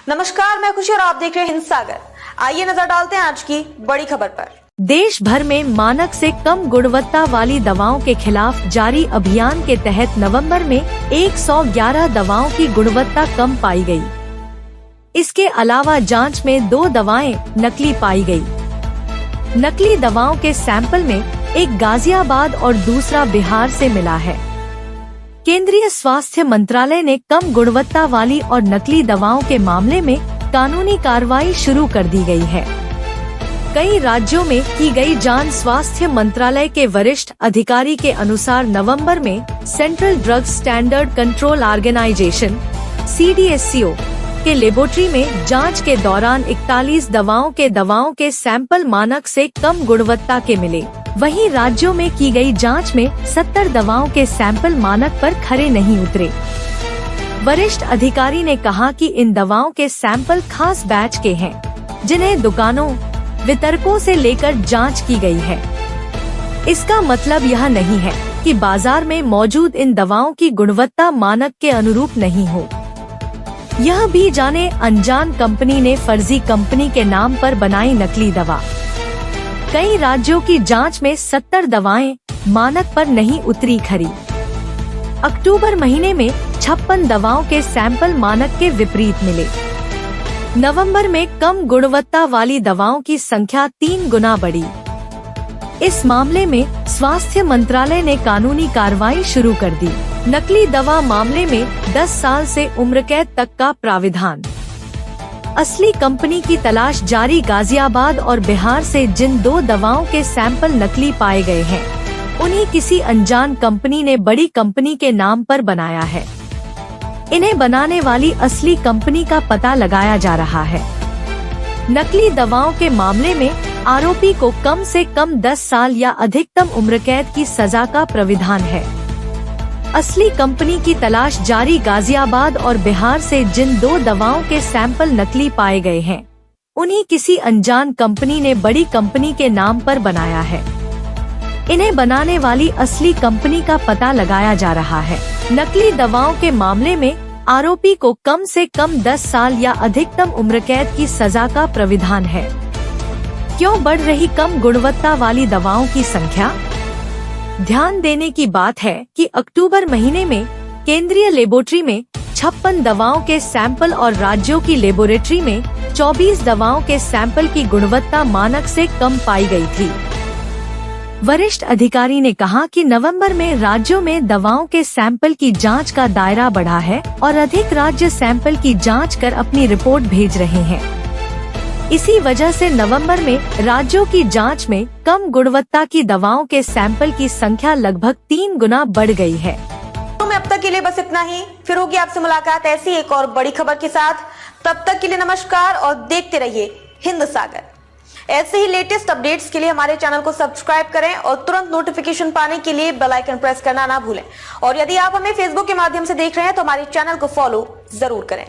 नमस्कार, मैं खुशी और आप देख रहे हैं हिंद सागर। आइए नजर डालते हैं आज की बड़ी खबर पर। देश भर में मानक से कम गुणवत्ता वाली दवाओं के खिलाफ जारी अभियान के तहत नवंबर में 111 दवाओं की गुणवत्ता कम पाई गई। इसके अलावा जांच में 2 दवाएं नकली पाई गई। नकली दवाओं के सैंपल में एक गाजियाबाद और दूसरा बिहार से मिला है। केंद्रीय स्वास्थ्य मंत्रालय ने कम गुणवत्ता वाली और नकली दवाओं के मामले में कानूनी कार्रवाई शुरू कर दी गई है। कई राज्यों में की गई जांच स्वास्थ्य मंत्रालय के वरिष्ठ अधिकारी के अनुसार नवंबर में central drug standard control organization (CDSCO) के लेबोरेटरी में जांच के दौरान 41 दवाओं के सैंपल मानक से कम गुणवत्ता के मिले। वहीं राज्यों में की गई जांच में 70 दवाओं के सैंपल मानक पर खरे नहीं उतरे। वरिष्ठ अधिकारी ने कहा कि इन दवाओं के सैंपल खास बैच के हैं, जिन्हें दुकानों, वितरकों से लेकर जांच की गई है। इसका मतलब यह नहीं है कि बाजार में मौजूद इन दवाओं की गुणवत्ता मानक के अनुरूप नहीं हो। यह भी जाने अनजान कंपनी ने फर्जी कंपनी के नाम पर बनाई नकली दवा। कई राज्यों की जांच में 70 दवाएं मानक पर नहीं उतरी खरी। अक्टूबर महीने में 56 दवाओं के सैंपल मानक के विपरीत मिले। नवंबर में कम गुणवत्ता वाली दवाओं की संख्या 3 गुना बढ़ी। इस मामले में स्वास्थ्य मंत्रालय ने कानूनी कार्रवाई शुरू कर दी। नकली दवा मामले में 10 साल से उम्र कैद तक का प्राविधान। असली कंपनी की तलाश जारी। गाजियाबाद और बिहार से जिन 2 दवाओं के सैंपल नकली पाए गए हैं, उन्हें किसी अनजान कंपनी ने बड़ी कंपनी के नाम पर बनाया है। इन्हें बनाने वाली असली कंपनी का पता लगाया जा रहा है। नकली दवाओं के मामले में आरोपी को कम से कम 10 साल या अधिकतम उम्र कैद की सजा का प्राविधान है। असली कंपनी की तलाश जारी। गाजियाबाद और बिहार से जिन 2 दवाओं के सैंपल नकली पाए गए हैं, उन्हें किसी अनजान कंपनी ने बड़ी कंपनी के नाम पर बनाया है। इन्हें बनाने वाली असली कंपनी का पता लगाया जा रहा है। नकली दवाओं के मामले में आरोपी को कम से कम 10 साल या अधिकतम उम्र कैद की सजा का प्राविधान है। क्यों बढ़ रही कम गुणवत्ता वाली दवाओं की संख्या? ध्यान देने की बात है कि अक्टूबर महीने में केंद्रीय लेबोरेटरी में 56 दवाओं के सैंपल और राज्यों की लेबोरेटरी में 24 दवाओं के सैंपल की गुणवत्ता मानक से कम पाई गई थी। वरिष्ठ अधिकारी ने कहा कि नवंबर में राज्यों में दवाओं के सैंपल की जांच का दायरा बढ़ा है और अधिक राज्य सैंपल की जांच कर अपनी रिपोर्ट भेज रहे हैं। इसी वजह से नवंबर में राज्यों की जांच में कम गुणवत्ता की दवाओं के सैंपल की संख्या लगभग 3 गुना बढ़ गई है। तो मैं अब तक के लिए बस इतना ही। फिर होगी आपसे मुलाकात ऐसी एक और बड़ी खबर के साथ। तब तक के लिए नमस्कार और देखते रहिए हिंद सागर। ऐसे ही लेटेस्ट अपडेट्स के लिए हमारे चैनल को सब्सक्राइब करें और तुरंत नोटिफिकेशन पाने के लिए बेल आइकन प्रेस करना ना भूलें। और यदि आप हमें फेसबुक के माध्यम से देख रहे हैं तो हमारे चैनल को फॉलो जरूर करें।